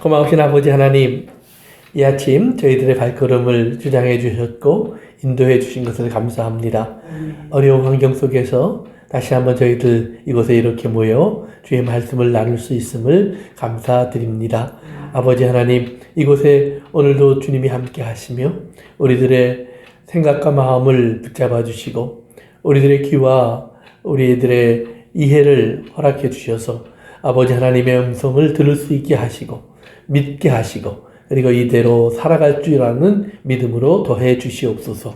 고마우신 아버지 하나님, 이 아침 저희들의 발걸음을 주장해 주셨고 인도해 주신 것을 감사합니다. 어려운 환경 속에서 다시 한번 저희들 이곳에 이렇게 모여 주의 말씀을 나눌 수 있음을 감사드립니다. 아버지 하나님, 이곳에 오늘도 주님이 함께 하시며 우리들의 생각과 마음을 붙잡아 주시고 우리들의 귀와 우리들의 이해를 허락해 주셔서 아버지 하나님의 음성을 들을 수 있게 하시고 믿게 하시고 그리고 이대로 살아갈 줄 아는 믿음으로 더해 주시옵소서.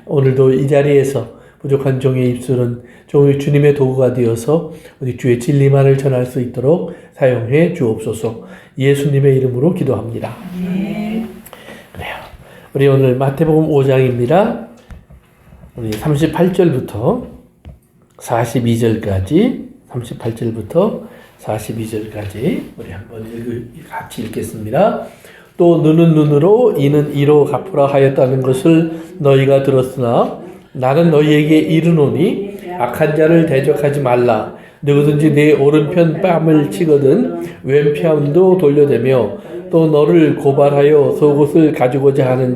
오늘도 이 자리에서 부족한 종의 입술은 종의 주님의 도구가 되어서 우리 주의 진리만을 전할 수 있도록 사용해 주옵소서. 예수님의 이름으로 기도합니다. 네. 그래요. 우리 오늘 마태복음 5장입니다. 우리 38절부터 42절까지 우리 한번 같이 읽겠습니다. 또 눈은 눈으로 이는 이로 갚으라 하였다는 것을 너희가 들었으나 나는 너희에게 이르노니 악한 자를 대적하지 말라. 누구든지 내 오른편 뺨을 치거든 왼편도 돌려대며 또 너를 고발하여 속옷을 가지고자 하는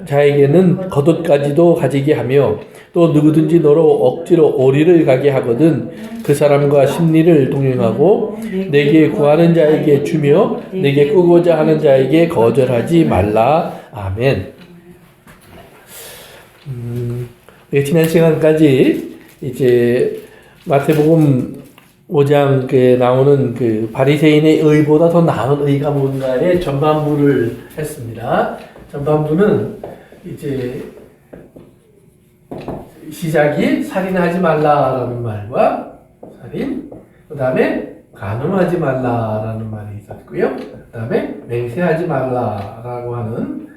자에게는 겉옷까지도 가지게 하며 또 누구든지 너로 억지로 오리를 가게 하거든 그 사람과 심리를 동행하고 내게 구하는 자에게 주며 내게 꾸고자 하는 자에게 거절하지 말라. 아멘. 지난 시간까지 이제 마태복음 5장에 나오는 그 바리새인의 의보다 더 나은 의가 뭔가의 전반부를 했습니다. 전반부는 이제 시작이 살인하지 말라라는 말과 살인, 그 다음에 간음하지 말라라는 말이 있었고요. 그 다음에 맹세하지 말라라고 하는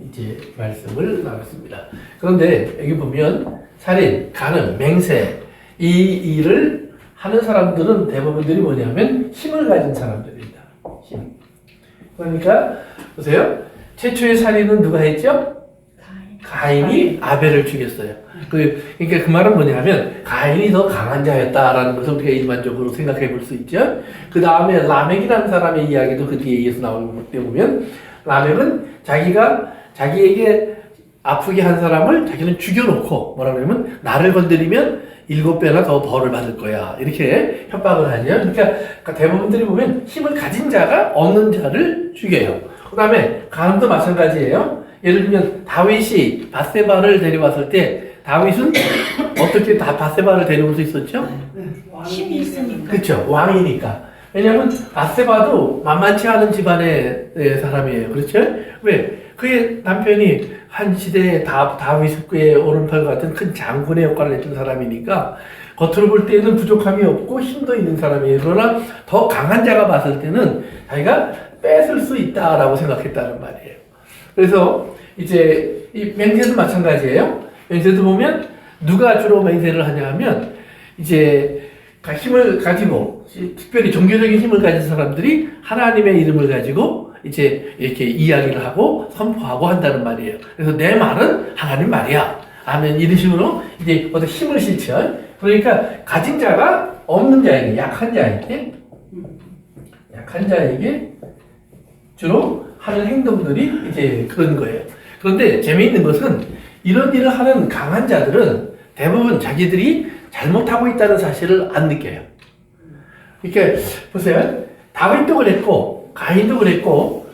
이제 말씀을 나눴습니다. 그런데 여기 보면 살인, 간음, 맹세 이 일을 하는 사람들은 대부분들이 뭐냐면 힘을 가진 사람들입니다. 힘. 그러니까 보세요. 최초의 살인은 누가 했죠? 가인이 아벨을 죽였어요. 그러니까 그 말은 뭐냐면 가인이 더 강한 자였다라는 것을 우리가 일반적으로 생각해 볼 수 있죠. 그 다음에 라멕이라는 사람의 이야기도 그 뒤에 이어서 나오는 때 보면 라멕은 자기에게 아프게 한 사람을 자기는 죽여놓고 뭐라 그러면 나를 건드리면 7배나 더 벌을 받을 거야. 이렇게 협박을 하죠. 그러니까 대부분들이 보면 힘을 가진 자가 없는 자를 죽여요. 그 다음에 간음도 마찬가지예요. 예를 들면 다윗이 밧세바를 데려왔을 때 다윗은 어떻게 다 밧세바를 데려올 수 있었죠? 힘이 있으니까. 그렇죠. 왕이니까. 왜냐하면 밧세바도 만만치 않은 집안의 사람이에요. 그렇죠? 왜? 그의 남편이 한 시대에 다윗의 오른팔 같은 큰 장군의 역할을 했던 사람이니까 겉으로 볼 때는 부족함이 없고 힘도 있는 사람이에요. 그러나 더 강한 자가 봤을 때는 자기가 뺏을 수 있다라고 생각했다는 말이에요. 그래서 이제 이 맹세도 마찬가지예요. 맹세도 보면 누가 주로 맹세를 하냐 하면 이제 힘을 가지고 특별히 종교적인 힘을 가진 사람들이 하나님의 이름을 가지고 이제 이렇게 이야기를 하고 선포하고 한다는 말이에요. 그래서 내 말은 하나님 말이야. 아멘. 이런 식으로 이제 어떤 힘을 실천. 그러니까 가진 자가 없는 자에게 약한 자에게 주로 하는 행동들이 이제 그런 거예요. 그런데 재미있는 것은 이런 일을 하는 강한 자들은 대부분 자기들이 잘못하고 있다는 사실을 안 느껴요. 그러니까 보세요. 다윗도 그랬고 가인도 그랬고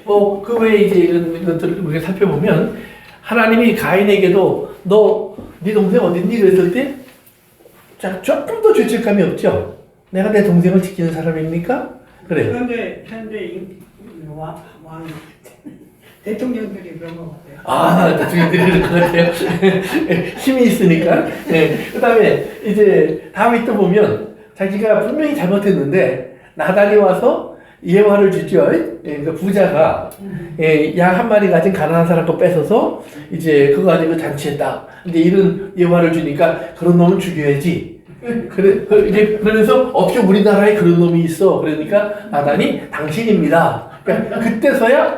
그 외에 이제 이런 것들을 우리가 살펴보면 하나님이 가인에게도 네 동생 어딨니? 그랬을 때 자, 조금 더 죄책감이 없죠? 내가 내 동생을 지키는 사람입니까? 그래요. 현재 왕 대통령들이 그런 것 같아요. 대통령들이 그런 것 같아요. 힘이 있으니까. 네. 그 다음에 이제 다윗도 보면 자기가 분명히 잘못했는데 나단이 와서 예화를 주죠. 그러니까 부자가 양 한 마리 가진 가난한 사람 거 뺏어서 이제 그거 가지고 잔치했다. 근데 이런 예화를 주니까 그런 놈은 죽여야지. 그래서 어떻게 우리나라에 그런 놈이 있어? 그러니까 나단이 당신입니다. 그러니까 그때서야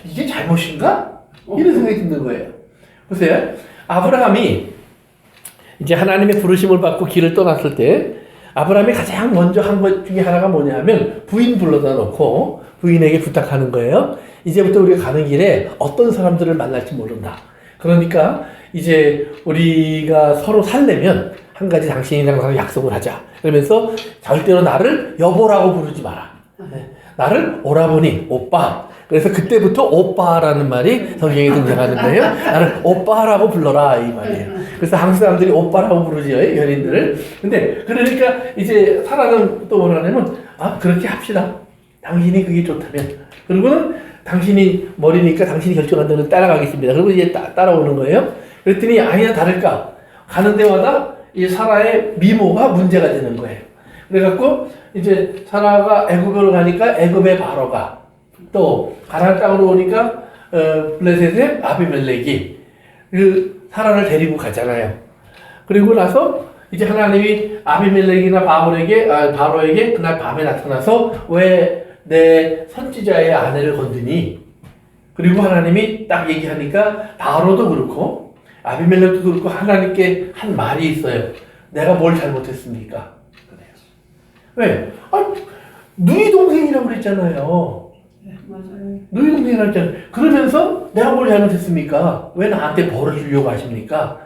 이게 잘못인가? 이런 생각이 드는 거예요. 보세요. 아브라함이 이제 하나님의 부르심을 받고 길을 떠났을 때 아브라함이 가장 먼저 한 것 중에 하나가 뭐냐면 부인 불러다 놓고 부인에게 부탁하는 거예요. 이제부터 우리가 가는 길에 어떤 사람들을 만날지 모른다. 그러니까 이제 우리가 서로 살려면 한 가지 당신이랑 나랑 약속을 하자. 그러면서 절대로 나를 여보라고 부르지 마라. 나를 오라버니, 오빠. 그래서 그때부터 오빠라는 말이 성경에 등장하는 거예요. 나를 오빠라고 불러라 이 말이에요. 그래서 한국 사람들이 오빠라고 부르죠, 연인들을. 근데 그러니까 이제 사라는 또 뭐라냐면 그렇게 합시다. 당신이 그게 좋다면. 그리고는 당신이 머리니까 당신이 결정한 대로 따라가겠습니다. 그리고 이제 따라오는 거예요. 그랬더니 아니나 다를까 가는 데마다 이 사라의 미모가 문제가 되는 거예요. 그래갖고 이제 사라가 애굽으로 가니까 애굽의 바로가 또 가나안 땅으로 오니까 블레셋의 아비멜렉이 그 사라를 데리고 가잖아요. 그리고 나서 이제 하나님이 아비멜렉이나 바로에게 그날 밤에 나타나서 왜 내 선지자의 아내를 건드니? 그리고 하나님이 딱 얘기하니까 바로도 그렇고 아비멜렉도 그렇고 하나님께 한 말이 있어요. 내가 뭘 잘못했습니까? 왜? 누이 동생이라고 그랬잖아요. 맞아요. 누이 동생이라고 했잖아요. 그러면서 내가 뭘 잘못했습니까? 왜 나한테 벌을 주려고 하십니까?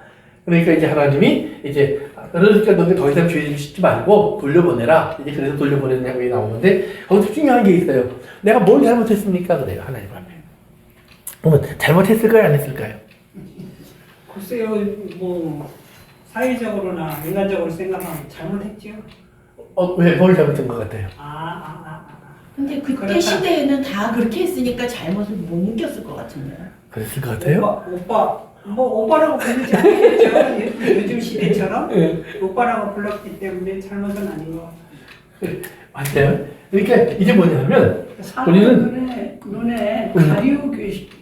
그러니까 이제 하나님이 이제 그러니까 너네 더 이상 죄를 짓지 말고 돌려보내라. 이제 그래서 돌려보내냐고 나오는데 거기서 중요한 게 있어요. 내가 뭘 잘못했습니까? 그래요. 하나님 앞에. 그러면 잘못했을까요? 안 했을까요? 글쎄요, 뭐 사회적으로나 인간적으로 생각하면 잘못했죠. 왜 뭘 잘못한 것 같아요? 근데 그때 그렇다. 시대에는 다 그렇게 했으니까 잘못을 못 느꼈을 것 같은데. 그랬을 것 같아요? 오빠, 뭐 오빠라고 부르지 않겠죠. 요즘 시대처럼 네. 오빠라고 불렀기 때문에 잘못은 아닌 것 같아요. 맞아요. 그러니까 이게 뭐냐면 사람들의 눈에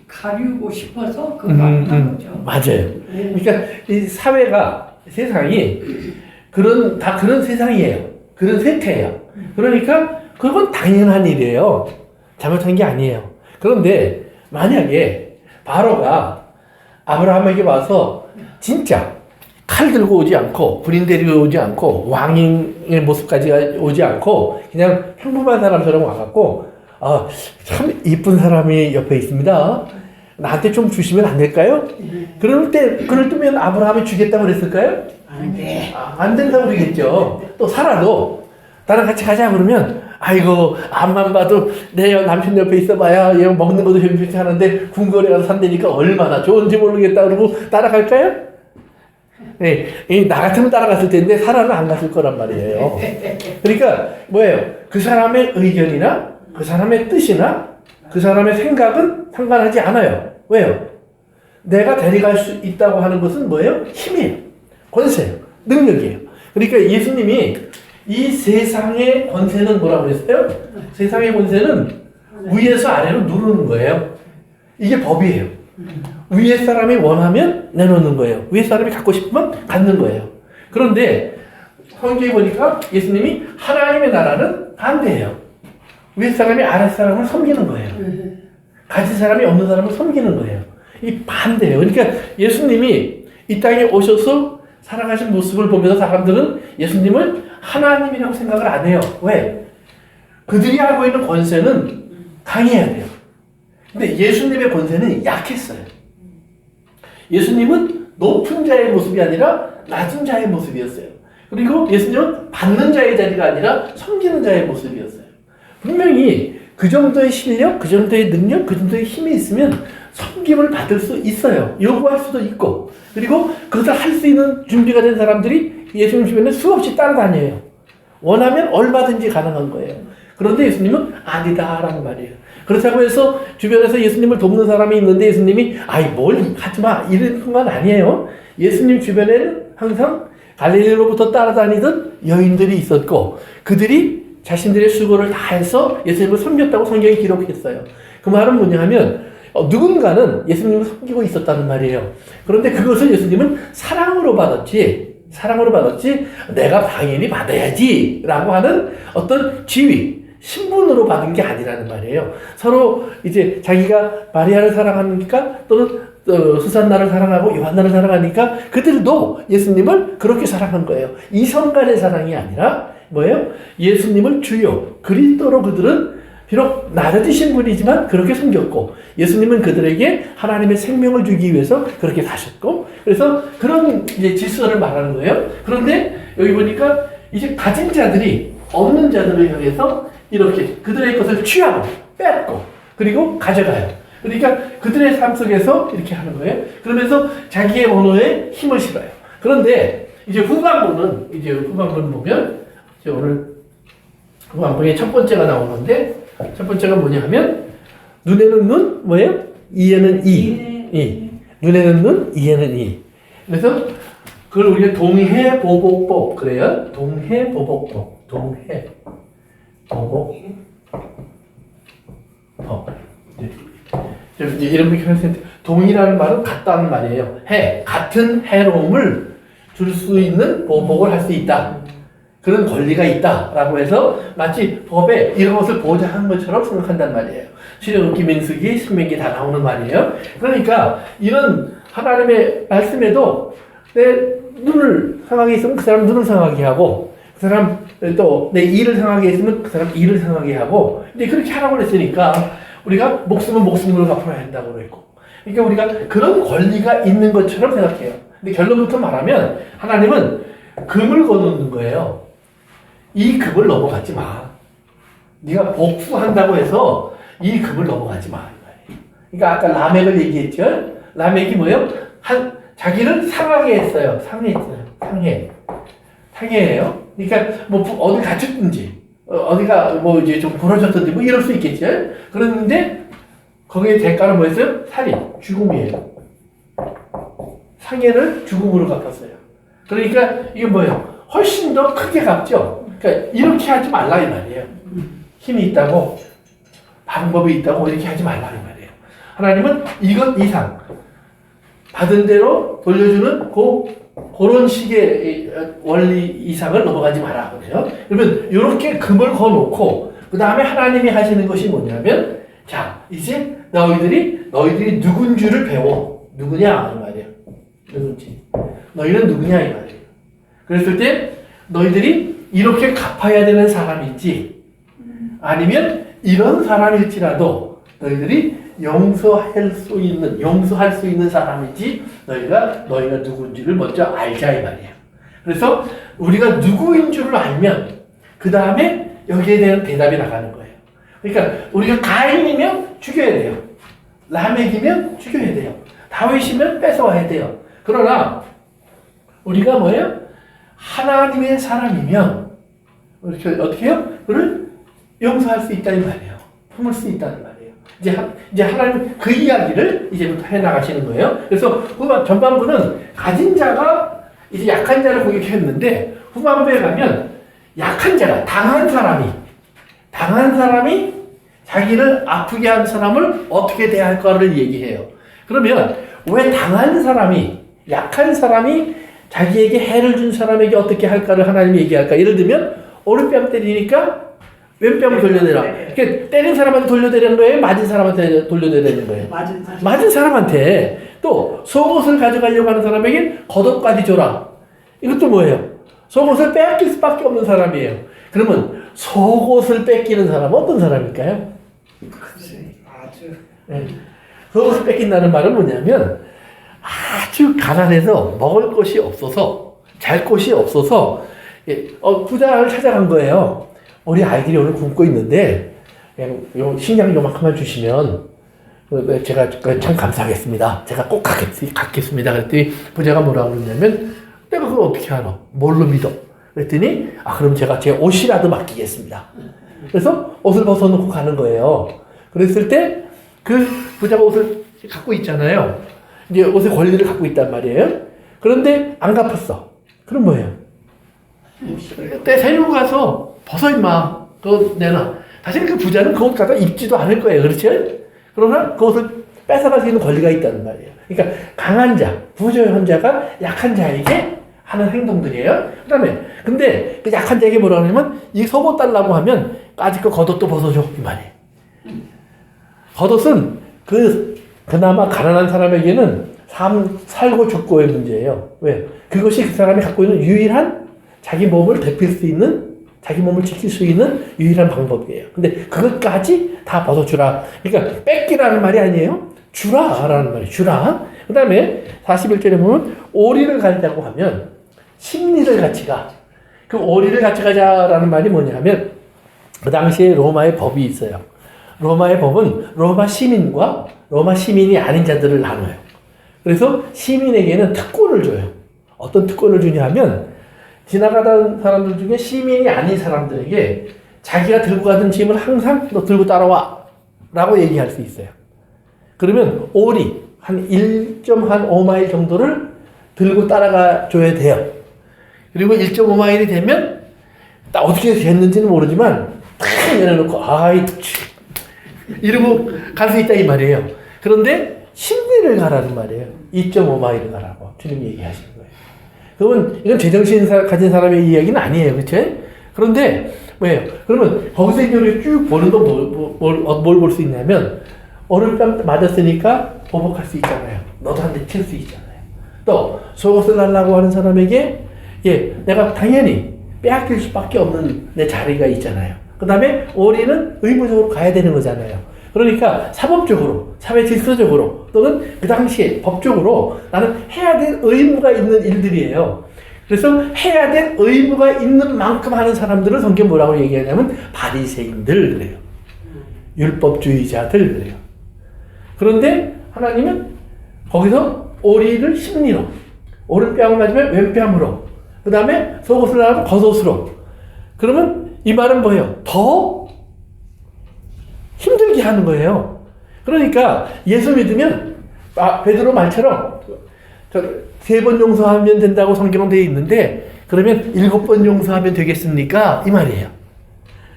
가리우고 싶어서 그거 한 거죠. 맞아요. 네. 그러니까 이 사회가 세상이 다 그런 세상이에요. 그런 세태예요. 그러니까 그건 당연한 일이에요. 잘못한 게 아니에요. 그런데 만약에 바로가 아브라함에게 와서 진짜 칼 들고 오지 않고 군인 데리고 오지 않고 왕의 모습까지 오지 않고 그냥 평범한 사람처럼 와갖고 참 이쁜 사람이 옆에 있습니다. 나한테 좀 주시면 안 될까요? 그럴 때면 아브라함이 주겠다고 그랬을까요? 네. 안 된다고 그러겠죠. 또 사라도 나랑 같이 가자 그러면 아이고 앞만 봐도 내 남편 옆에 있어봐야 얘 먹는 것도 괜찮지 하는데 궁궐에 가서 산다니까 얼마나 좋은지 모르겠다 그러고 따라갈까요? 네, 나 같으면 따라갔을 텐데 사라는 안 갔을 거란 말이에요. 그러니까 뭐예요? 그 사람의 의견이나 그 사람의 뜻이나 그 사람의 생각은 상관하지 않아요. 왜요? 내가 데려갈 수 있다고 하는 것은 뭐예요? 힘이에요. 권세예요. 능력이에요. 그러니까 예수님이 이 세상의 권세는 뭐라고 그랬어요? 세상의 권세는 위에서 아래로 누르는 거예요. 이게 법이에요. 위에 사람이 원하면 내놓는 거예요. 위에 사람이 갖고 싶으면 갖는 거예요. 그런데 성경에 보니까 예수님이 하나님의 나라는 반대예요. 위에 사람이 아래 사람을 섬기는 거예요. 가진 사람이 없는 사람을 섬기는 거예요. 이 반대예요. 그러니까 예수님이 이 땅에 오셔서 살아가신 모습을 보면서 사람들은 예수님을 하나님이라고 생각을 안 해요. 왜? 그들이 알고 있는 권세는 강해야 돼요. 근데 예수님의 권세는 약했어요. 예수님은 높은 자의 모습이 아니라 낮은 자의 모습이었어요. 그리고 예수님은 받는 자의 자리가 아니라 섬기는 자의 모습이었어요. 분명히 그 정도의 실력, 그 정도의 능력, 그 정도의 힘이 있으면 섬김을 받을 수 있어요. 요구할 수도 있고. 그리고 그것을 할 수 있는 준비가 된 사람들이 예수님 주변에 수없이 따라다녀요. 원하면 얼마든지 가능한 거예요. 그런데 예수님은 아니다라는 말이에요. 그렇다고 해서 주변에서 예수님을 돕는 사람이 있는데 예수님이 뭘 하지마 이런 건 아니에요. 예수님 주변에는 항상 갈릴리로부터 따라다니던 여인들이 있었고 그들이 자신들의 수고를 다해서 예수님을 섬겼다고 성경이 기록했어요. 그 말은 뭐냐 하면 누군가는 예수님을 섬기고 있었다는 말이에요. 그런데 그것을 예수님은 사랑으로 받았지 내가 당연히 받아야지 라고 하는 어떤 지위, 신분으로 받은 게 아니라는 말이에요. 서로 이제 자기가 마리아를 사랑하니까 또는 수산나를 사랑하고 요한나를 사랑하니까 그들도 예수님을 그렇게 사랑한 거예요. 이성 간의 사랑이 아니라 뭐예요? 예수님을 주요 그리스도로 그들은 비록 낮아지신 분이지만 그렇게 섬겼고 예수님은 그들에게 하나님의 생명을 주기 위해서 그렇게 사셨고 그래서 그런 이제 질서를 말하는 거예요. 그런데 여기 보니까 이제 가진 자들이 없는 자들을 향해서 이렇게 그들의 것을 취하고 뺏고 그리고 가져가요. 그러니까 그들의 삶 속에서 이렇게 하는 거예요. 그러면서 자기의 언어에 힘을 실어요. 그런데 이제 후반부는 보면 이제 오늘 후반부에 첫 번째가 나오는데 첫 번째가 뭐냐 하면 눈에는 눈 뭐예요? 이에는 이. 눈에는 눈, 이에는 이. 그래서 그걸 우리가 동해보복법 그래요. 동해보복법. 동해보복법. 이제 이런 표현인데 동이라는 말은 같다는 말이에요. 같은 해로움을 줄 수 있는 보복을 할 수 있다. 그런 권리가 있다라고 해서 마치 법에 이런 것을 보장한 것처럼 생각한단 말이에요. 출애굽기, 민수기, 신명기 다 나오는 말이에요. 그러니까 이런 하나님의 말씀에도 내 눈을 상하게 있으면 그 사람 눈을 상하게 하고 그 사람 또 내 이를 상하게 있으면 그 사람 이를 상하게 하고 이제 그렇게 하라고 그랬으니까 우리가 목숨은 목숨으로 갚아야 한다고 그랬고 그러니까 우리가 그런 권리가 있는 것처럼 생각해요. 근데 결론부터 말하면 하나님은 금을 거놓는 거예요. 이 금을 넘어가지 마. 네가 복수한다고 해서 이 금을 넘어가지 마. 그러니까 아까 라멕을 얘기했죠. 라멕이 뭐예요? 자기를 상하게 했어요. 상해했어요. 상해예요. 그러니까 뭐 어디 다쳤든지 어디가 뭐 이제 좀 부러졌든지 뭐 이럴 수 있겠죠. 그런데 거기에 대가는 뭐였어요? 살인, 죽음이에요. 상해를 죽음으로 갚았어요. 그러니까 이게 뭐예요? 훨씬 더 크게 갚죠. 그러니까 이렇게 하지 말라 이 말이에요. 힘이 있다고 방법이 있다고 이렇게 하지 말라 이 말이에요. 하나님은 이것 이상 받은 대로 돌려주는 그런 식의 원리 이상을 넘어가지 마라 그래요. 그러면 이렇게 금을 거놓고 그 다음에 하나님이 하시는 것이 뭐냐면 자 이제 너희들이 누군 줄을 배워. 누구냐 이 말이에요. 누군지. 너희는 누구냐 이 말이에요. 그랬을 때 너희들이 이렇게 갚아야 되는 사람일지 아니면 이런 사람일지라도 너희들이 용서할 수 있는 사람인지 너희가 누군지를 먼저 알자 이 말이에요. 그래서 우리가 누구인 줄을 알면 그 다음에 여기에 대한 대답이 나가는 거예요. 그러니까 우리가 가인이면 죽여야 돼요. 라멕이면 죽여야 돼요. 다윗이면 뺏어와야 돼요. 그러나 우리가 뭐예요? 하나님의 사람이면 이렇게 어떻게 해요? 그를 용서할 수 있다는 말이에요. 품을 수 있다는 말이에요. 이제 하나님 그 이야기를 이제부터 해나가시는 거예요. 그래서 전반부는 가진 자가 이제 약한 자를 공격했는데 후반부에 가면 약한 자가 당한 사람이 자기를 아프게 한 사람을 어떻게 대할까를 얘기해요. 그러면 왜 당한 사람이 약한 사람이 자기에게 해를 준 사람에게 어떻게 할까를 하나님이 얘기할까? 예를 들면 오른뺨 때리니까 왼뺨을 돌려내라. 그러니까 때린 사람한테 돌려내라는 거예요? 맞은 사람한테 돌려내라는 거예요? 맞은 사람한테. 또 속옷을 가져가려고 하는 사람에게 겉옷까지 줘라. 이것도 뭐예요? 속옷을 빼앗길 수밖에 없는 사람이에요. 그러면 속옷을 뺏기는 사람은 어떤 사람일까요? 네. 속옷을 뺏긴다는 말은 뭐냐면 아주 가난해서 먹을 것이 없어서 잘 곳이 없어서 부자를 찾아간 거예요. 우리 아이들이 오늘 굶고 있는데 식량 요만큼만 주시면 제가 참 감사하겠습니다. 제가 꼭 갖겠습니다. 그랬더니 부자가 뭐라고 그러냐면 내가 그걸 어떻게 알아? 뭘로 믿어? 그랬더니 그럼 제가 제 옷이라도 맡기겠습니다. 그래서 옷을 벗어놓고 가는 거예요. 그랬을 때 그 부자가 옷을 갖고 있잖아요. 이제 옷의 권리를 갖고 있단 말이에요. 그런데 안 갚았어. 그럼 뭐예요? 데리고 가서 벗어 임마. 그거 내놔. 사실 그 부자는 그 옷 갖다 입지도 않을 거예요. 그렇죠? 그러나 그 옷을 뺏어갈 수 있는 권리가 있다는 말이에요. 그러니까 강한 자, 부조한 자가 약한 자에게 하는 행동들이에요. 그 다음에 근데 그 약한 자에게 뭐라고 하냐면 이 속옷 달라고 하면 까짓 거 겉옷도 벗어줘 이 말이에요. 겉옷은 그나마 가난한 사람에게는 살고 죽고의 문제예요. 왜? 그것이 그 사람이 갖고 있는 유일한 자기 몸을 데필 수 있는 자기 몸을 지킬 수 있는 유일한 방법이에요. 근데 그것까지 다 벗어주라. 그러니까 뺏기라는 말이 아니에요. 주라라는 말이에요. 주라. 그 다음에 41절에 보면 오리를 갈자고 하면 심리를 같이 가. 그 오리를 같이 가자라는 말이 뭐냐면 그 당시에 로마의 법이 있어요. 로마의 법은 로마 시민과 로마 시민이 아닌 자들을 나눠요. 그래서 시민에게는 특권을 줘요. 어떤 특권을 주냐 하면 지나가던 사람들 중에 시민이 아닌 사람들에게 자기가 들고 가던 짐을 항상 너 들고 따라와 라고 얘기할 수 있어요. 그러면 오리 한 1.5마일 정도를 들고 따라가 줘야 돼요. 그리고 1.5마일이 되면 딱 어떻게 됐는지는 모르지만 탁 내려놓고 아이 이러고 갈 수 있다 이 말이에요. 그런데 심리를 가라는 말이에요. 2.5마일을 가라고 주님이 얘기하시는 거예요. 그러면 이건 제정신 가진 사람의 이야기는 아니에요. 그렇죠? 그런데 왜요? 그러면 거기서 이제 쭉 보는 건 뭘 볼 수 있냐면 오른뺨 맞았으니까 보복할 수 있잖아요. 너도 한 대 칠 수 있잖아요. 또 속옷을 달라고 하는 사람에게 내가 당연히 빼앗길 수밖에 없는 내 자리가 있잖아요. 그 다음에 오리는 의무적으로 가야 되는 거잖아요. 그러니까 사법적으로, 사회 질서적으로 또는 그 당시에 법적으로 나는 해야 될 의무가 있는 일들이에요. 그래서 해야 될 의무가 있는 만큼 하는 사람들을 성경 뭐라고 얘기하냐면 바리새인들 그래요. 율법주의자들 그래요. 그런데 하나님은 거기서 오리를 심리로, 오른뺨을 맞으면 왼뺨으로, 그 다음에 속옷을 나가면 겉옷으로. 그러면 이 말은 뭐예요? 더 힘들게 하는 거예요. 그러니까 예수 믿으면 베드로 말처럼 3번 용서하면 된다고 성경은 되어 있는데 그러면 7번 용서하면 되겠습니까? 이 말이에요.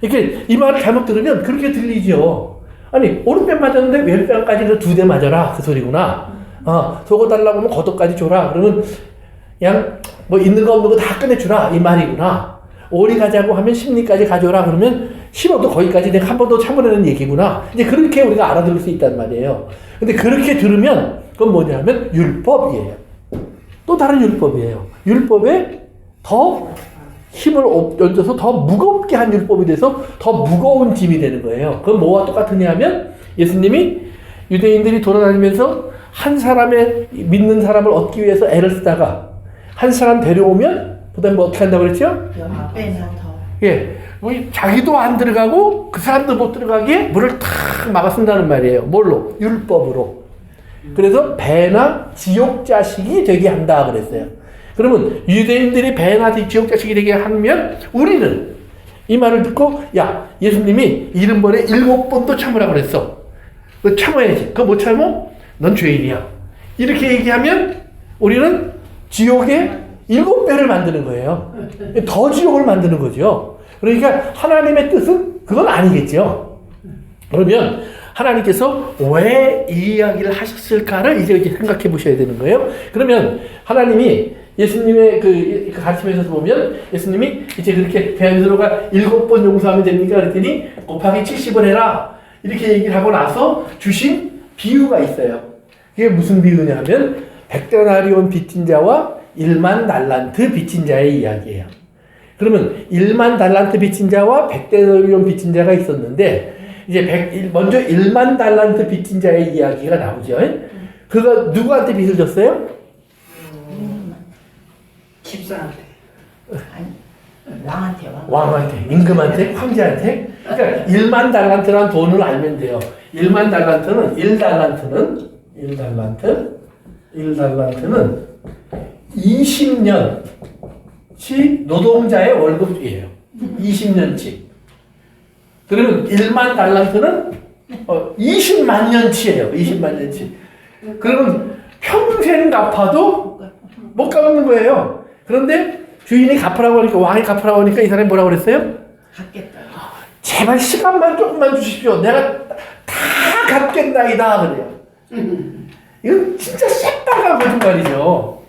이렇게 이 말을 잘못 들으면 그렇게 들리죠. 아니 오른뺨 맞았는데 왼뺨까지는 2대 맞아라 그 소리구나. 속옷 달라고 하면 겉옷까지 줘라. 그러면 그냥 뭐 있는 거 없는 거 다 꺼내주라 이 말이구나. 오리 가자고 하면 심리까지 가져라 그러면 싫어도 거기까지 내가 한 번 더 참으라는 얘기구나. 이제 그렇게 우리가 알아들을 수 있단 말이에요. 근데 그렇게 들으면 그건 뭐냐면 율법이에요. 또 다른 율법이에요. 율법에 더 힘을 얹어서 더 무겁게 한 율법이 돼서 더 무거운 짐이 되는 거예요. 그건 뭐와 똑같으냐 하면 예수님이 유대인들이 돌아다니면서 한 사람의 믿는 사람을 얻기 위해서 애를 쓰다가 한 사람 데려오면 그다음에 뭐 어떻게 한다고 그랬죠? 빼나 더. 뭐 자기도 안 들어가고 그 사람도 못 들어가게 문을 탁 막아 쓴다는 말이에요. 뭘로? 율법으로. 그래서 배나 지옥 자식이 되게 한다 그랬어요. 그러면 유대인들이 배나 지옥 자식이 되게 하면 우리는 이 말을 듣고 야 예수님이 70번에 7번도 참으라고 그랬어. 너 참아야지. 그거 못 참어? 넌 죄인이야. 이렇게 얘기하면 우리는 지옥에 7배를 만드는 거예요. 더 지옥을 만드는 거죠. 그러니까 하나님의 뜻은 그건 아니겠죠. 그러면 하나님께서 왜 이 이야기를 하셨을까를 이제 생각해 보셔야 되는 거예요. 그러면 하나님이 예수님의 그 가르침에서 보면 예수님이 이제 그렇게 베드로가 7번 용서하면 됩니까? 그랬더니 곱하기 70을 해라. 이렇게 얘기를 하고 나서 주신 비유가 있어요. 그게 무슨 비유냐면 100데나리온 빚진 자와 1만 달란트 빚진 자의 이야기예요. 그러면 1만 달란트 빚진 자와 100데나리온 빚진 자가 있었는데 이제 먼저 1만 달란트 빚진 자의 이야기가 나오죠. 그가 누구한테 빚을 졌어요? 집사한테. 아니, 왕한테. 왕한테, 임금한테, 황제한테. 그러니까 1만 달란트란 돈을 알면 돼요. 1만 달란트는 1달란트는 20년치 노동자의 월급이에요. 20년치. 그러면 1만 달란트는 20만 년치예요. 20만 년치. 그러면 평생 갚아도 못 갚는 거예요. 그런데 주인이 갚으라고 하니까 왕이 갚으라고 하니까 이 사람이 뭐라고 그랬어요? 갚겠다. 제발 시간만 조금만 주십시오. 내가 다 갚겠나이다 그래요. 이건 진짜 새빨간 거짓말이죠.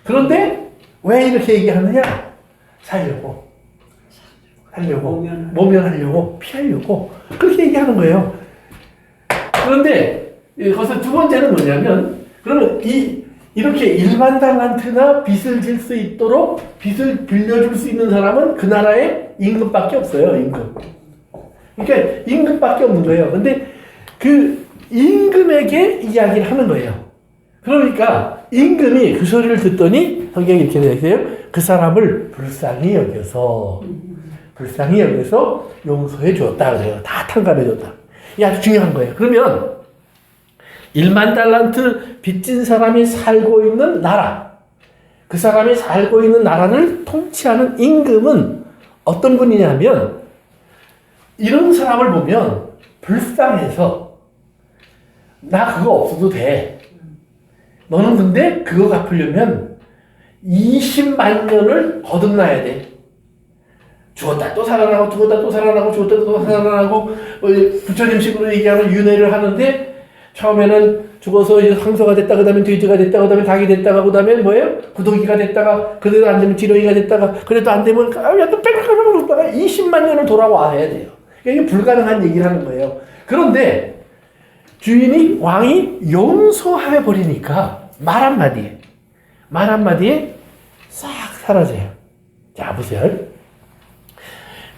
그런데 왜 이렇게 얘기하느냐? 살려고. 모면하려고, 피하려고 그렇게 얘기하는 거예요. 그런데 거기서 두 번째는 뭐냐면 그러면 이 이렇게 일반 달란트나 빚을 질 수 있도록 빚을 빌려줄 수 있는 사람은 그 나라에 임금밖에 없어요. 임금. 그러니까 임금밖에 없는 거예요. 근데 그 임금에게 이야기를 하는 거예요. 그러니까 임금이 그 소리를 듣더니 성경에 이렇게 되어 있어요. 그 사람을 불쌍히 여겨서 용서해 줬다 그래요. 다 탕감해 줬다. 이게 아주 중요한 거예요. 그러면 1만 달란트 빚진 사람이 살고 있는 나라, 그 사람이 살고 있는 나라를 통치하는 임금은 어떤 분이냐면 이런 사람을 보면 불쌍해서 나 그거 없어도 돼. 너는 근데 그거 갚으려면 20만 년을 거듭나야 돼. 죽었다 또 살아나고 죽었다 또 살아나고 죽었다 또 살아나고 부처님식으로 얘기하면 윤회를 하는데 처음에는 죽어서 이제 황소가 됐다, 그 다음에 돼지가 됐다, 그 다음에 닭이 됐다가, 그 다음에 뭐예요? 구더기가 됐다가, 그래도 안 되면 지렁이가 됐다가, 그래도 안 되면 약간 뺑뺑뺑뺑 돌다가 20만 년을 돌아와야 돼요. 이게 불가능한 얘기를 하는 거예요. 그런데 왕이 용서해 버리니까 말 한마디에 싹 사라져요. 자, 보세요.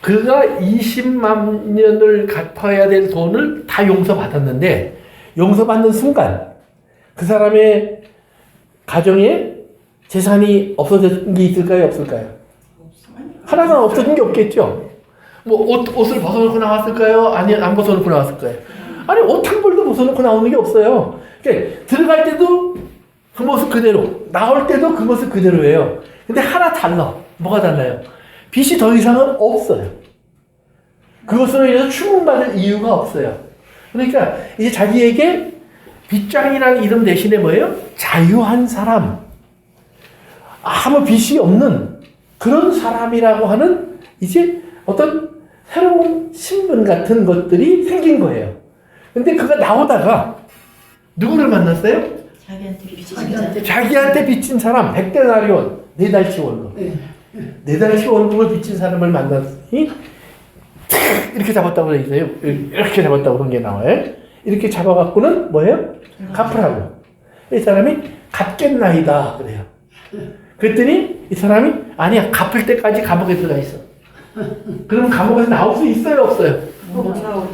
그가 20만 년을 갚아야 될 돈을 다 용서받았는데 용서받는 순간 그 사람의 가정에 재산이 없어진 게 있을까요? 없을까요? 하나가 없어진 게 없겠죠. 뭐 옷을 벗어놓고 나왔을까요? 아니 안 벗어놓고 나왔을까요? 아니 옷 한 벌도 벗어놓고 나오는 게 없어요. 그러니까 들어갈 때도 그 모습 그대로, 나올 때도 그 모습 그대로예요. 근데 하나 달라. 뭐가 달라요? 빚이 더 이상은 없어요. 그것으로 인해서 추궁받을 이유가 없어요. 그러니까 이제 자기에게 빚장이라는 이름 대신에 뭐예요? 자유한 사람, 아무 빚이 없는 그런 사람이라고 하는 이제 어떤 새로운 신분 같은 것들이 생긴 거예요. 근데 그가 나오다가 누구를 만났어요? 자기한테 빚진 사람 100데나리온 4달치 월급. 4달치 월급을 빚진 사람을 만났으니 이렇게 잡았다고 그래 있어요. 이렇게 잡았다고 그런 게 나와요. 이렇게 잡아갖고는 뭐예요? 갚으라고. 이 사람이 갚겠나이다 그래요. 그랬더니 이 사람이 아니야 갚을 때까지 감옥에 들어가 있어. 그럼 감옥에서 나올 수 있어요 없어요?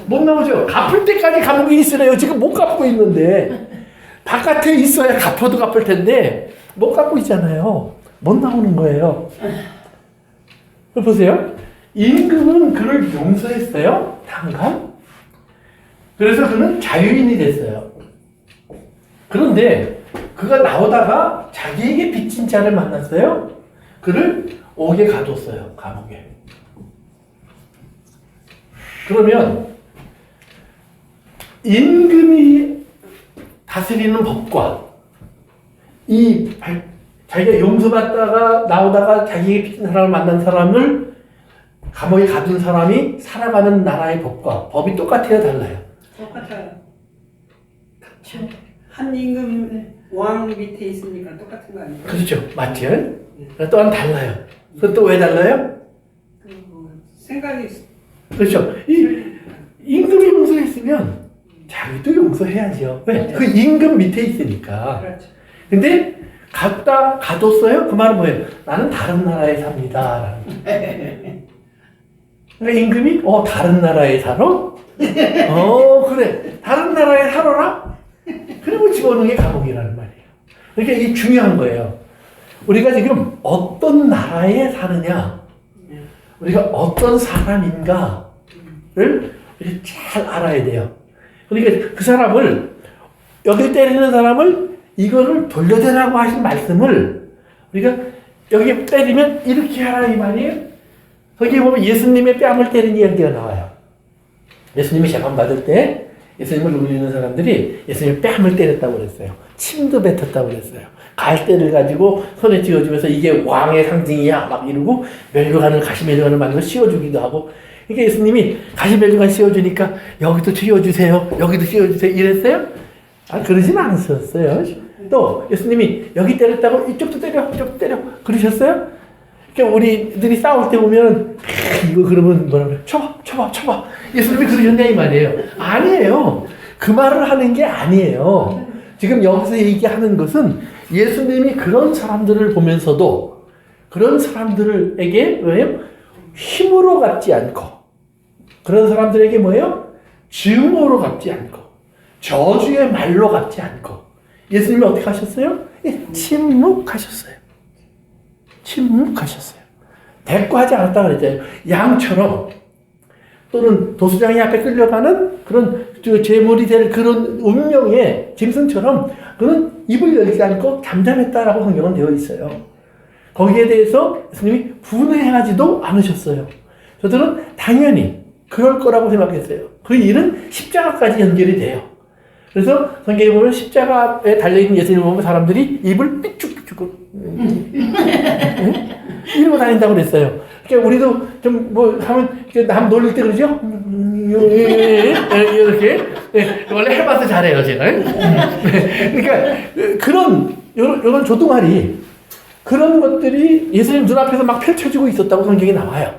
못 나오죠. 갚을 때까지 감옥에 있으래요. 지금 못 갚고 있는데 바깥에 있어야 갚아도 갚을 텐데 못 갚고 있잖아요. 못 나오는 거예요. 보세요. 임금은 그를 용서했어요. 탕감. 그래서 그는 자유인이 됐어요. 그런데 그가 나오다가 자기에게 빚진 자를 만났어요. 그를 옥에 가뒀어요. 감옥에. 그러면 임금이 다스리는 법과 이 자기가 용서받다가 나오다가 자기에게 빚진 사람을 만난 사람을 감옥에 가둔 사람이 살아가는 나라의 법이 똑같아요, 달라요? 똑같아요. 한 임금 왕 밑에 있으니까 똑같은 거 아니에요? 그렇죠, 맞죠? 또한 달라요. 그건 또 왜 달라요? 생각이 그렇죠. 이 임금이 용서했으면 자기도 용서해야죠. 왜? 그 임금 밑에 있으니까. 그렇죠. 근데 가뒀어요? 그 말은 뭐예요? 나는 다른 나라에 삽니다. 그러니까 임금이 다른 나라에 살아? 그래. 다른 나라에 살아라? 그리고 집어넣은 게 감옥이라는 말이에요. 그러니까 이게 중요한 거예요. 우리가 지금 어떤 나라에 사느냐, 우리가 어떤 사람인가를 잘 알아야 돼요. 그러니까 그 사람을, 여기 때리는 사람을 이거를 돌려대라고 하신 말씀을 우리가 여기 때리면 이렇게 하라 이 말이에요. 거기 보면 예수님의 뺨을 때린 이야기가 나와요. 예수님이 재판받을 때 예수님을 놀리는 사람들이 예수님의 뺨을 때렸다고 그랬어요. 침도 뱉었다고 그랬어요. 갈대를 가지고 손에 쥐어주면서 이게 왕의 상징이야 막 이러고 멸류관을 가시멜류관을 만들어 씌워주기도 하고. 그러니까 예수님이 가시멜류관 씌워주니까 여기도 씌워주세요. 여기도 씌워주세요. 이랬어요? 그러진 않으셨어요. 또 예수님이 여기 때렸다고 이쪽도 때려 이쪽도 때려 그러셨어요? 그러니까 우리들이 싸울 때 보면 이거 그러면 뭐라 그래? 쳐봐 예수님이 그러셨냐 이 말이에요. 아니에요. 그 말을 하는 게 아니에요. 지금 여기서 얘기하는 것은 예수님이 그런 사람들을 보면서도 그런 사람들에게 뭐예요? 힘으로 갚지 않고 그런 사람들에게 뭐예요? 증오로 갚지 않고 저주의 말로 갚지 않고 예수님이 어떻게 하셨어요? 침묵하셨어요. 침묵하셨어요. 대꾸하지 않았다 그랬잖아요. 양처럼 또는 도수장이 앞에 끌려가는 그런 제물이 될 그런 운명의 짐승처럼 그는 입을 열지 않고 잠잠했다라고 성경은 되어 있어요. 거기에 대해서 예수님이 분해하지도 않으셨어요. 저들은 당연히 그럴 거라고 생각했어요. 그 일은 십자가까지 연결이 돼요. 그래서 성경에 보면 십자가에 달려있는 예수님을 보면 사람들이 입을 삐죽삐죽 이러고 다닌다고 그랬어요. 그러니까 우리도 좀 뭐 하면 남 놀릴 때 그러죠? 이렇게 원래 해봐서 잘해요 제가. 그러니까 그런 이런 조동아리 그런 것들이 예수님 눈앞에서 막 펼쳐지고 있었다고 성경에 나와요.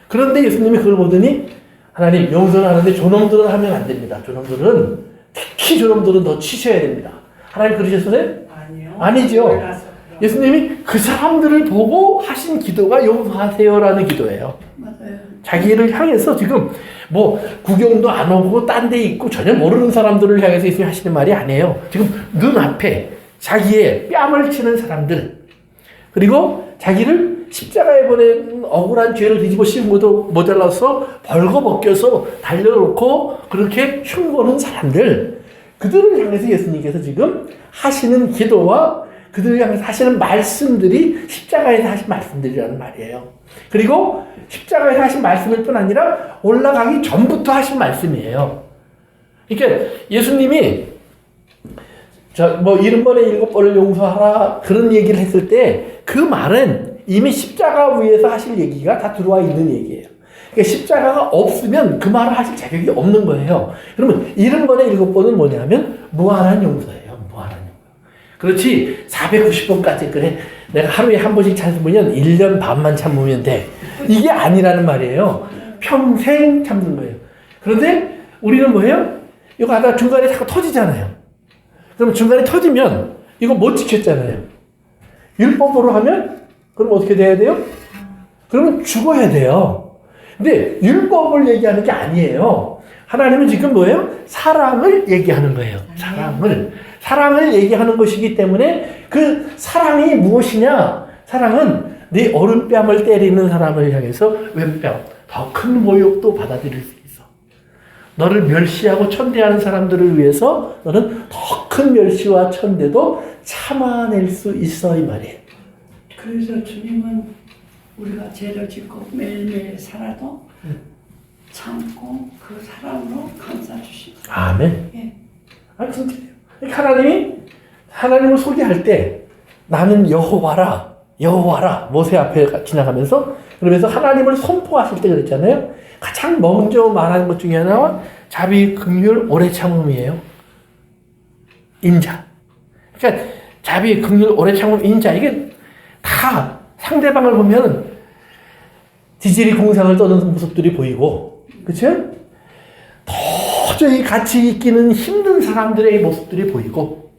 그런데 예수님이 그걸 보더니 하나님 용서는 하는데 저놈들은 하면 안 됩니다. 저놈들은 특히 저놈들은 더 치셔야 됩니다. 하나님 그러셨어요? 아니요. 아니죠. 몰라서. 예수님이 그 사람들을 보고 하신 기도가 용서하세요라는 기도예요. 맞아요. 자기를 향해서 지금 뭐 구경도 안 오고 딴 데 있고 전혀 모르는 사람들을 향해서 예수님이 하시는 말이 아니에요. 지금 눈앞에 자기의 뺨을 치는 사람들 그리고 자기를 십자가에 보낸 억울한 죄를 뒤집어 씌운 것도 모자라서 벌거벗겨서 달려놓고 그렇게 흉보는 사람들 그들을 향해서 예수님께서 지금 하시는 기도와 그들을 향해서 하시는 말씀들이 십자가에서 하신 말씀들이라는 말이에요. 그리고 십자가에서 하신 말씀일 뿐 아니라 올라가기 전부터 하신 말씀이에요. 그러니까 예수님이 뭐 70번에 7번을 용서하라 그런 얘기를 했을 때 그 말은 이미 십자가 위에서 하실 얘기가 다 들어와 있는 얘기예요. 그러니까 십자가가 없으면 그 말을 하실 자격이 없는 거예요. 그러면 70번에 7번은 뭐냐면 무한한 용서예요. 무한한 용서. 그렇지 490번까지 그래 내가 하루에 한 번씩 참으면 1년 반만 참으면 돼. 이게 아니라는 말이에요. 평생 참는 거예요. 그런데 우리는 뭐예요? 이거 하다가 중간에 자꾸 터지잖아요. 그럼 중간에 터지면 이거 못 지켰잖아요. 율법으로 하면 그럼 어떻게 돼야 돼요? 그러면 죽어야 돼요. 근데 율법을 얘기하는 게 아니에요. 하나님은 지금 뭐예요? 사랑을 얘기하는 거예요. 사랑을 얘기하는 것이기 때문에 그 사랑이 무엇이냐? 사랑은 네 오른뺨을 때리는 사람을 향해서 왼뺨, 더 큰 모욕도 받아들일 수 있어. 너를 멸시하고 천대하는 사람들을 위해서 너는 더 큰 멸시와 천대도 참아낼 수 있어 이 말이에요. 그래서 주님은 우리가 죄를 짓고 매일매일 살아도 참고 그 사랑으로 감싸주시고. 아멘. 예. 아 진짜요. 하나님을 소개할 때 나는 여호와라 모세 앞에 지나가면서 그러면서 하나님을 선포하실 때 그랬잖아요. 가장 먼저 말하는 것 중에 하나가 자비, 긍휼, 오래 참음이에요. 인자. 그러니까 자비, 긍휼, 오래 참음, 인자 이게 다 상대방을 보면 지질이 공상을 떠는 모습들이 보이고 그렇죠? 도저히 같이 있기는 힘든 사람들의 모습들이 보이고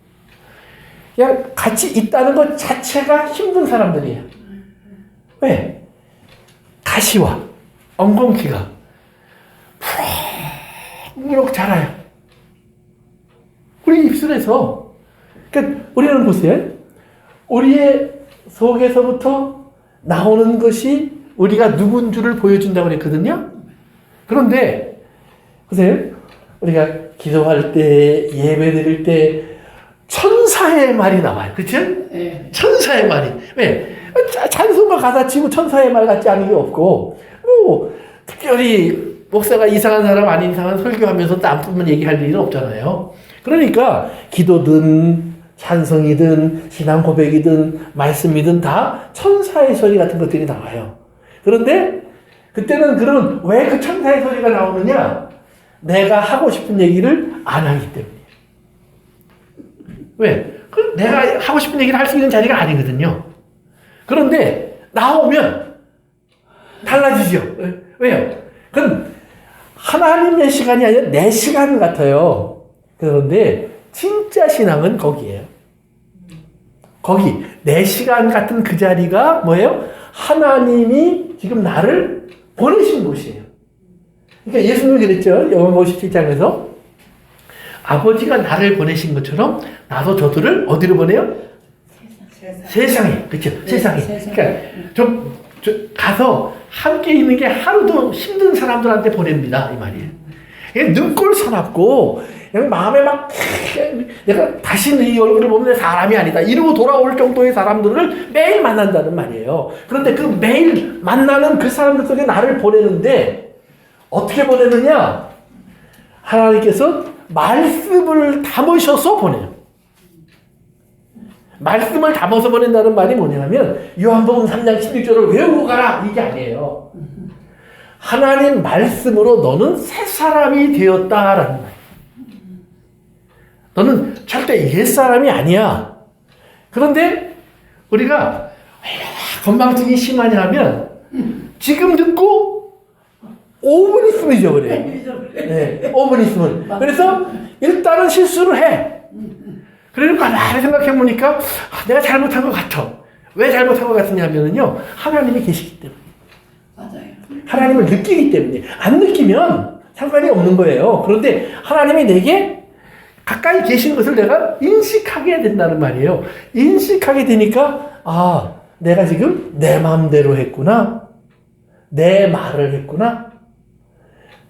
그냥 같이 있다는 것 자체가 힘든 사람들이에요. 왜? 가시와 엉겅퀴가 푸르륵 자라요. 우리 입술에서. 그러니까 우리는 보세요. 우리의 속에서부터 나오는 것이 우리가 누군 줄을 보여준다고 그랬거든요. 그런데 보세요. 우리가 기도할 때 예배 드릴 때 천사의 말이 나와요. 그렇죠? 예. 천사의 말이. 왜? 찬송가 가사치고 천사의 말 같지 않은 게 없고 뭐 특별히 목사가 이상한 사람 아닌 이상한 설교하면서 땀 얘기할 일은 없잖아요. 그러니까 기도든 찬성이든 신앙 고백이든 말씀이든 다 천사의 소리 같은 것들이 나와요. 그런데 그때는 그러면 왜 그 천사의 소리가 나오느냐? 내가 하고 싶은 얘기를 안 하기 때문이에요. 왜? 내가 하고 싶은 얘기를 할 수 있는 자리가 아니거든요. 그런데 나오면 달라지죠. 왜요? 그건 하나님의 시간이 아니라 내 시간 같아요. 그런데 진짜 신앙은 거기에요. 거기 내 시간 같은 그 자리가 뭐예요? 하나님이 지금 나를 보내신 곳이에요. 그러니까 예수님이 그랬죠. 요한복음 17장에서 아버지가 나를 보내신 것처럼 나도 저들을 어디로 보내요? 세상에. 그렇죠. 세상에. 그러니까 좀 가서 함께 있는 게 하루도 힘든 사람들한테 보냅니다. 이 말이에요. 그냥 눈꼴 사납고 그냥 마음에 막 내가 다시는 이 얼굴을 보면 사람이 아니다 이러고 돌아올 정도의 사람들을 매일 만난다는 말이에요. 그런데 그 매일 만나는 그 사람들 속에 나를 보내는데 어떻게 보내느냐? 하나님께서 말씀을 담으셔서 보내요. 말씀을 담아서 보낸다는 말이 뭐냐면 요한복음 3장 16절을 외우고 가라 이게 아니에요. 하나님 말씀으로 너는 새 사람이 되었다라는 말이에요. 너는 절대 옛사람이 아니야. 그런데 우리가 건망증이 심하냐 하면 지금 듣고 5분 있으면 잊어버려요. 네, 5분 있으면. 그래서 일단은 실수를 해. 그러니까 나를 생각해보니까 내가 잘못한 것 같아. 왜 잘못한 것 같으냐면요. 하나님이 계시기 때문에. 맞아요. 하나님을 느끼기 때문에. 안 느끼면 상관이 없는 거예요. 그런데 하나님이 내게 가까이 계신 것을 내가 인식하게 된다는 말이에요. 인식하게 되니까 아, 내가 지금 내 마음대로 했구나. 내 말을 했구나.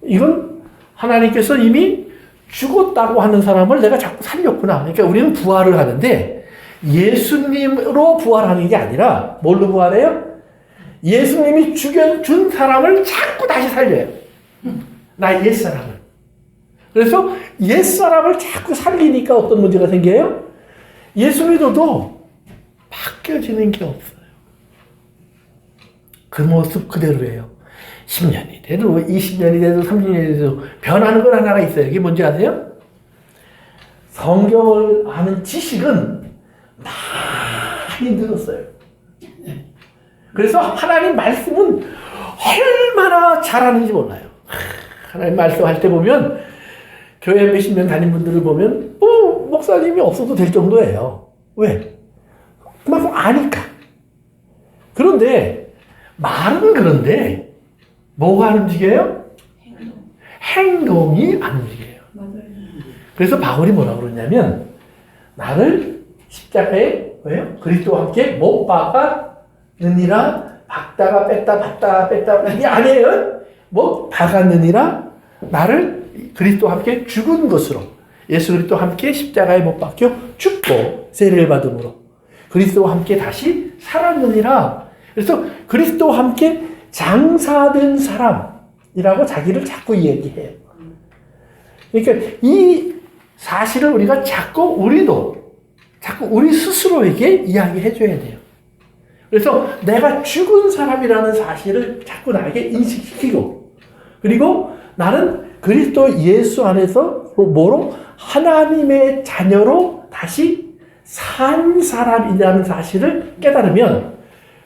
이건 하나님께서 이미 죽었다고 하는 사람을 내가 자꾸 살렸구나. 그러니까 우리는 부활을 하는데 예수님으로 부활하는 게 아니라 뭘로 부활해요? 예수님이 죽여준 사람을 자꾸 다시 살려요. 나의 옛사람을. 그래서 옛사람을 자꾸 살리니까 어떤 문제가 생겨요? 예수 믿어도 바뀌어지는 게 없어요. 그 모습 그대로예요. 10년이 돼도 20년이 돼도 30년이 돼도 변하는 건 하나가 있어요. 이게 뭔지 아세요? 성경을 아는 지식은 많이 늘었어요. 그래서 하나님 말씀은 얼마나 잘하는지 몰라요. 하나님 말씀할 때 보면 교회 몇십 년 다닌 분들을 보면 목사님이 없어도 될 정도예요. 왜? 그만큼 아니까. 그런데 말은 그런데 뭐가 안 움직여요? 행동이 안 움직여요. 맞아요. 그래서 바울이 뭐라고 그러냐면 나를 십자가에 왜요? 그리스도와 함께 못 박았느니라. 박다가 뺐다 박다가 뺐다 이게 아니에요. 못 박았느니라. 나를 그리스도와 함께 죽은 것으로 예수 그리스도와 함께 십자가에 못 박혀 죽고 세례를 받음으로 그리스도와 함께 다시 살았느니라. 그래서 그리스도와 함께 장사된 사람이라고 자기를 자꾸 얘기해요. 그러니까 이 사실을 우리가 자꾸 우리 스스로에게 이야기해 줘야 돼요. 그래서 내가 죽은 사람이라는 사실을 자꾸 나에게 인식시키고 그리고 나는 그리스도 예수 안에서 뭐로? 하나님의 자녀로 다시 산 사람이라는 사실을 깨달으면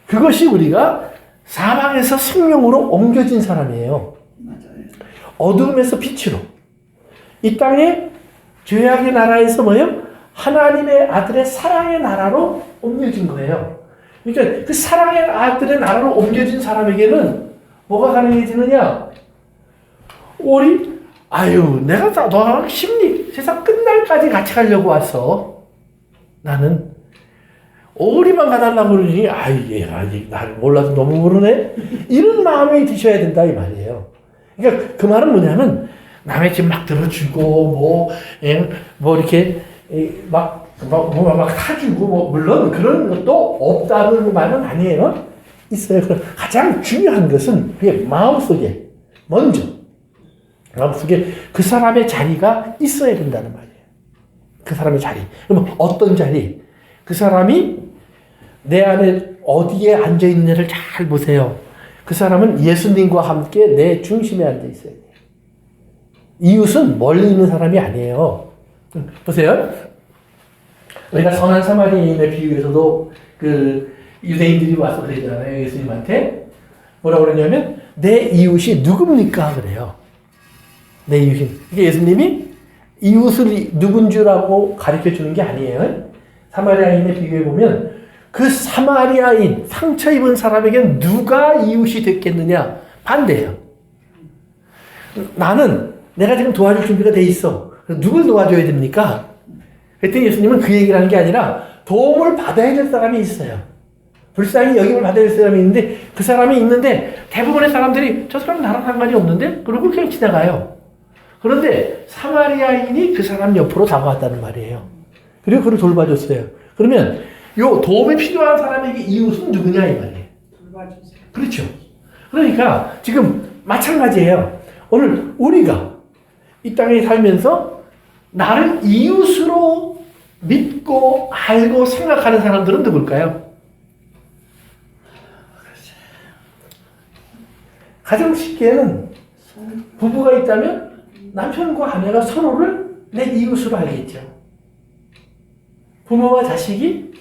그것이 우리가 사망에서 생명으로 옮겨진 사람이에요. 맞아요. 어둠에서 빛으로. 이 땅에 죄악의 나라에서 뭐예요? 하나님의 아들의 사랑의 나라로 옮겨진 거예요. 그러니까 그 사랑의 아들의 나라로 옮겨진 사람에게는 뭐가 가능해지느냐? 내가 너랑 세상 끝날까지 같이 가려고 왔어. 나는 오리만 가달라고 그러니 얘가 나를 몰라서 너무 모르네. 이런 마음이 드셔야 된다 이 말이에요. 그러니까 그 말은 뭐냐면 남의 집 막 들어주고 이렇게 막 사주고 물론 그런 것도 없다는 말은 아니에요. 있어요. 그럼 가장 중요한 것은 그게 마음속에 그 사람의 자리가 있어야 된다는 말이에요. 그 사람의 자리. 그러면 어떤 자리? 그 사람이 내 안에 어디에 앉아 있느냐를 잘 보세요. 그 사람은 예수님과 함께 내 중심에 앉아 있어야 돼요. 이웃은 멀리 있는 사람이 아니에요. 보세요. 우리가 선한 사마리아인의 비유에서도 그 유대인들이 와서 그러잖아요. 예수님한테 뭐라고 그러냐면 내 이웃이 누굽니까? 그래요. 내 이웃이. 그러니까 예수님이 이웃을 누군 줄라고 가르쳐 주는 게 아니에요. 사마리아인에 비교해 보면 그 사마리아인 상처 입은 사람에게 누가 이웃이 됐겠느냐? 반대예요. 나는 내가 지금 도와줄 준비가 돼 있어. 누굴 도와줘야 됩니까? 그랬더니 예수님은 그 얘기를 하는 게 아니라 도움을 받아야 될 사람이 있어요. 불쌍히 여김을 받아야 될 사람이 있는데 그 사람이 있는데 대부분의 사람들이 저 사람 나랑 상관이 없는데? 그러고 그냥 지나가요. 그런데 사마리아인이 그 사람 옆으로 다가왔다는 말이에요. 그리고 그를 돌봐줬어요. 그러면 요 도움이 필요한 사람에게 이웃은 누구냐 이 말이에요. 돌봐주세요. 그렇죠. 그러니까 지금 마찬가지예요. 오늘 우리가 이 땅에 살면서 나를 이웃으로 믿고 알고 생각하는 사람들은 누굴까요? 가장 쉽게는 부부가 있다면 남편과 아내가 서로를 내 이웃으로 알겠죠. 부모와 자식이,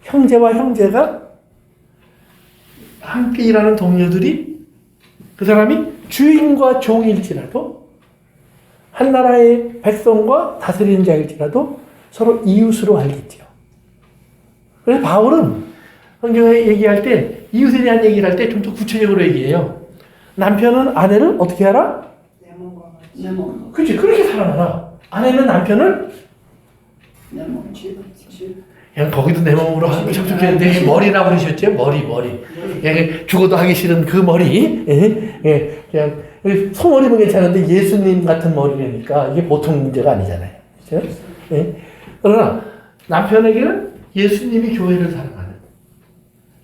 형제와 형제가, 함께 일하는 동료들이, 그 사람이 주인과 종일지라도, 한 나라의 백성과 다스리는 자일지라도 서로 이웃으로 알겠죠. 그래서 바울은 성경에 얘기할 때, 이웃에 대한 얘기를 할 때 좀 더 구체적으로 얘기해요. 남편은 아내를 어떻게 하라? 내 몸과 같이. 내 몸, 그렇지, 그렇게 살아가라. 아내는 남편을 내 몸, 그냥 거기도 내 몸으로 하고 척척했는데 머리라고 그러셨죠? 머리. 그냥 죽어도 하기 싫은 그 머리. 예, 그냥 소머리면 괜찮은데 예수님 같은 머리라니까 이게 보통 문제가 아니잖아요. 그렇죠? 예. 그러나 남편에게는 예수님이 교회를 사랑하는.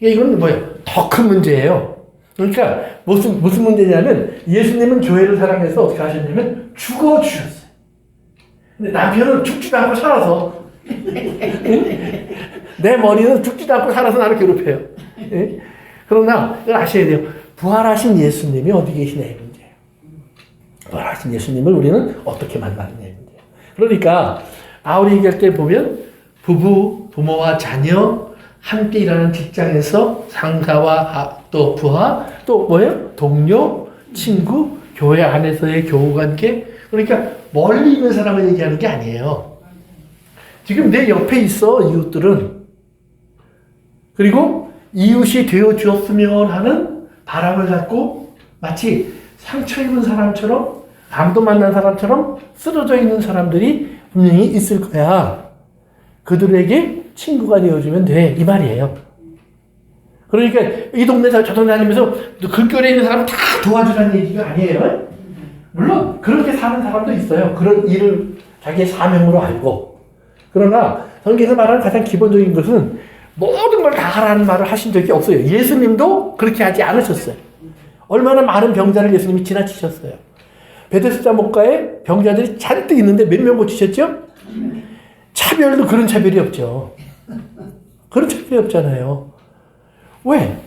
이건 뭐예요? 더 큰 문제예요. 그러니까 무슨 문제냐면 예수님은 교회를 사랑해서 어떻게 하셨냐면 죽어주셨어요. 근데 남편은 죽지도 않고 살아서 내 머리는 죽지도 않고 살아서 나를 괴롭혀요. 예? 그러나 이걸 아셔야 돼요. 부활하신 예수님이 어디 계시냐 이 문제예요. 부활하신 예수님을 우리는 어떻게 만나느냐 이 문제예요. 그러니까 바울이 얘기할 때 보면 부모와 자녀, 함께 일하는 직장에서 상사와 또 부하, 또 뭐예요? 동료, 친구, 교회 안에서의 교우관계. 그러니까 멀리 있는 사람을 얘기하는 게 아니에요. 지금 내 옆에 있어 이웃들은. 그리고 이웃이 되어 주었으면 하는 바람을 갖고 마치 상처 입은 사람처럼, 암도 만난 사람처럼 쓰러져 있는 사람들이 분명히 있을 거야. 그들에게 친구가 되어주면 돼. 이 말이에요. 그러니까 이 동네 저 동네 다니면서 근교에 있는 사람 다 도와주라는 얘기가 아니에요. 물론 그렇게 사는 사람도 있어요. 그런 일을 자기의 사명으로 알고. 그러나 성경에서 말하는 가장 기본적인 것은 모든 걸 다 하라는 말을 하신 적이 없어요. 예수님도 그렇게 하지 않으셨어요. 얼마나 많은 병자를 예수님이 지나치셨어요. 베데스다 목가에 병자들이 잔뜩 있는데 몇 명 고치셨죠? 차별도 그런 차별이 없죠. 그런 차별이 없잖아요. 왜?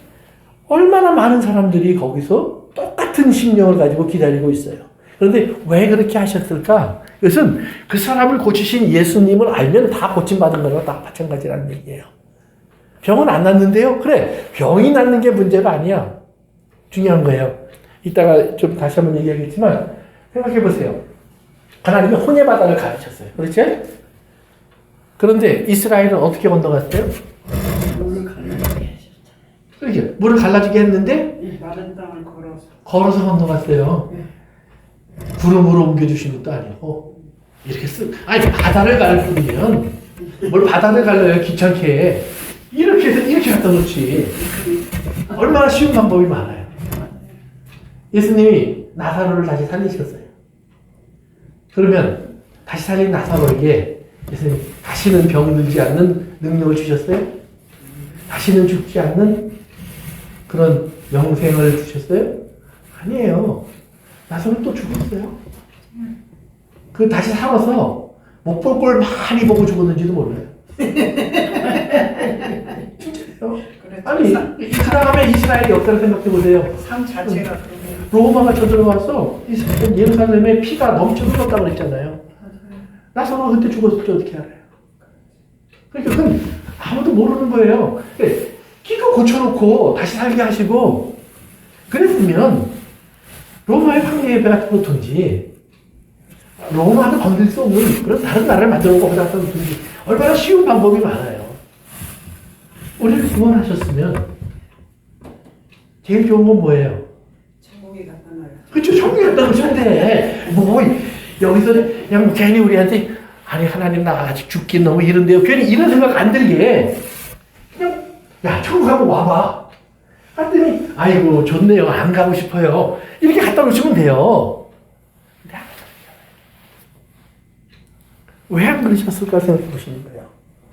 얼마나 많은 사람들이 거기서 똑같은 심령을 가지고 기다리고 있어요. 그런데 왜 그렇게 하셨을까? 그것은 그 사람을 고치신 예수님을 알면 다 고침받은 거랑 다 마찬가지라는 얘기예요. 병은 안 낫는데요? 그래, 병이 낫는 게 문제가 아니야. 중요한 거예요. 이따가 좀 다시 한번 얘기하겠지만 생각해 보세요. 하나님이 혼의 바다를 가르쳤어요. 그렇죠? 그런데 이스라엘은 어떻게 건너갔어요? 물을 갈라지게 하셨잖아요. 그렇죠. 물을 갈라지게 했는데 마른 땅을 걸어서 건너갔어요. 구름으로 옮겨주신 것도 아니고 이렇게 아니 바다를 가르치면 뭘 바다를 갈라요 귀찮게 이렇게 갖다 놓지. 얼마나 쉬운 방법이 많아요. 예수님이 나사로를 다시 살리셨어요. 그러면 다시 살린 나사로에게 예수님 다시는 병들지 않는 능력을 주셨어요? 다시는 죽지 않는 그런 영생을 주셨어요? 아니에요. 나사로는 또 죽었어요. 그 다시 살아서 못 볼 걸 많이 보고 죽었는지도 몰라요. 진짜요? 아니 지나가면 이스라엘 역사를 생각해 보세요. 삶 자체가 그러면 로마가 쳐들어와서 예루살렘에 피가 넘쳐 흘렀다고 그랬잖아요. 나사로가 그때 죽었을지 어떻게 알아요? 그러니까 그건 아무도 모르는 거예요. 기껏 고쳐놓고 다시 살게 하시고 그랬으면 로마의 황제 예배 같은 거 두든지 로마도 건들 수 없는 그런 다른 나라를 만들어 놓고 거기다 두기 얼마나 쉬운 방법이 많아요. 우리를 구원하셨으면 제일 좋은 건 뭐예요? 천국에 갖다 놔요. 그렇죠. 천국에 갖다 놓으시면 돼. 뭐 여기서 그냥 괜히 우리한테 아니 하나님 나 아직 죽긴 너무 이른데요. 괜히 이런 생각 안 들게 그냥 야 천국 한번 와봐. 했더니 아이고 좋네요. 안 가고 싶어요. 이렇게 갖다 놓으시면 돼요. 왜 안 그러셨을까 생각해 보시는 거예요.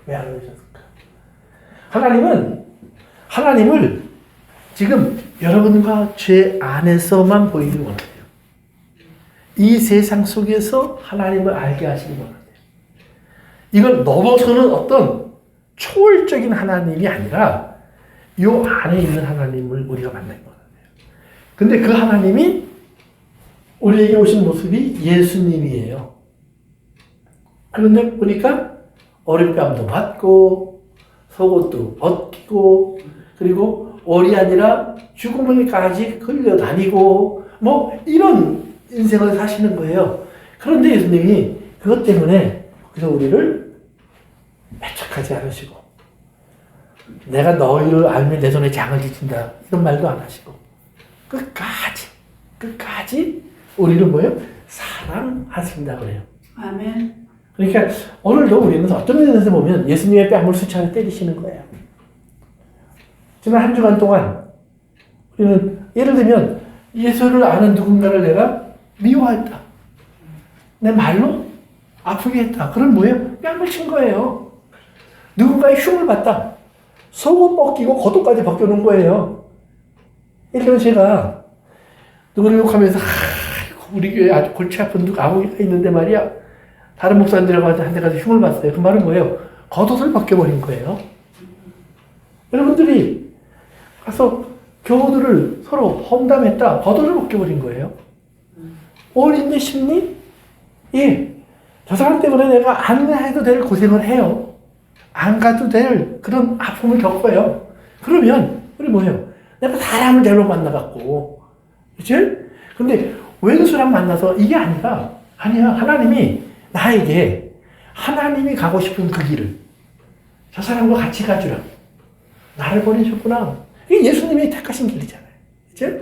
왜 안 그러셨을까? 하나님을 지금 여러분과 죄 안에서만 보이길 원하세요. 이 세상 속에서 하나님을 알게 하시길 원하세요. 이걸 넘어서는 어떤 초월적인 하나님이 아니라 이 안에 있는 하나님을 우리가 만나기 원하세요. 근데 그 하나님이 우리에게 오신 모습이 예수님이에요. 그런데 보니까 어린뺨도 받고 속옷도 벗기고 그리고 올이 아니라 죽음에까지 끌려다니고 뭐 이런 인생을 사시는 거예요. 그런데 예수님이 그것 때문에 그래서 우리를 배척하지 않으시고 내가 너희를 알면 내 손에 장을 지친다 이런 말도 안 하시고 끝까지 우리를 뭐예요? 사랑하신다 그래요. 아멘. 그러니까 오늘도 우리는 어떤 면에서 보면 예수님의 뺨을 수차례 때리시는 거예요. 지난 한 주간 동안 우리는 예를 들면 예수를 아는 누군가를 내가 미워했다. 내 말로 아프게 했다. 그럼 뭐예요? 뺨을 친 거예요. 누군가의 흉을 봤다. 속옷 벗기고 겉옷까지 벗겨놓은 거예요. 예를 들면 제가 누구를 욕하면서 우리 교회에 아주 골치 아픈 누가 아무개가 있는데 말이야. 다른 목사님들한테 가서 흉을 봤어요. 그 말은 뭐예요? 겉옷을 벗겨버린 거예요. 여러분들이 가서 교우들을 서로 험담했다. 겉옷을 벗겨버린 거예요. 올인내 심리? 예. 저 사람 때문에 내가 안 해도 될 고생을 해요. 안 가도 될 그런 아픔을 겪어요. 그러면 우리 뭐예요? 내가 사람을 잘못 만나갖고 그치? 근데 왼수랑 만나서 이게 아니라 아니야. 하나님이 나에게 하나님이 가고 싶은 그 길을 저 사람과 같이 가주라. 나를 보내셨구나. 이게 예수님이 택하신 길이잖아요. 그치?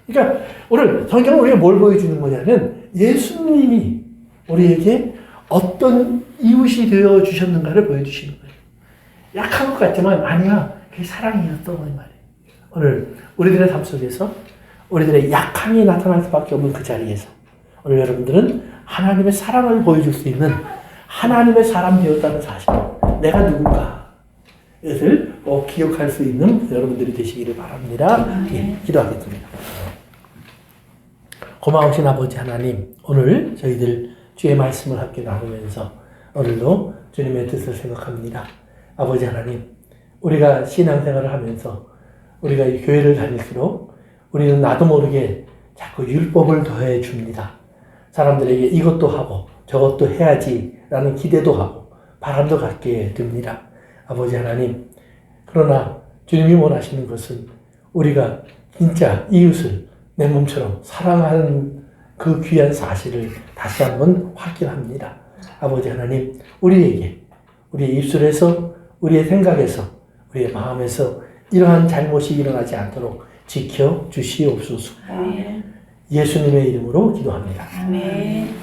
그러니까 오늘 성경은 우리가 뭘 보여주는 거냐면 예수님이 우리에게 어떤 이웃이 되어 주셨는가를 보여주시는 거예요. 약한 것 같지만 아니야. 그게 사랑이었던 말이에요. 오늘 우리들의 삶 속에서 우리들의 약함이 나타날 수밖에 없는 그 자리에서 오늘 여러분들은 하나님의 사랑을 보여줄 수 있는 하나님의 사람 되었다는 사실, 내가 누군가 이것을 꼭 기억할 수 있는 여러분들이 되시기를 바랍니다. 예, 기도하겠습니다. 고마우신 아버지 하나님, 오늘 저희들 주의 말씀을 함께 나누면서 오늘도 주님의 뜻을 생각합니다. 아버지 하나님, 우리가 신앙생활을 하면서 우리가 이 교회를 다닐수록 우리는 나도 모르게 자꾸 율법을 더해 줍니다. 사람들에게 이것도 하고 저것도 해야지 라는 기대도 하고 바람도 갖게 됩니다. 아버지 하나님, 그러나 주님이 원하시는 것은 우리가 진짜 이웃을 내 몸처럼 사랑하는 그 귀한 사실을 다시 한번 확인합니다. 아버지 하나님, 우리에게 우리의 입술에서 우리의 생각에서 우리의 마음에서 이러한 잘못이 일어나지 않도록 지켜 주시옵소서. 아멘. 예수님의 이름으로 기도합니다. 아멘.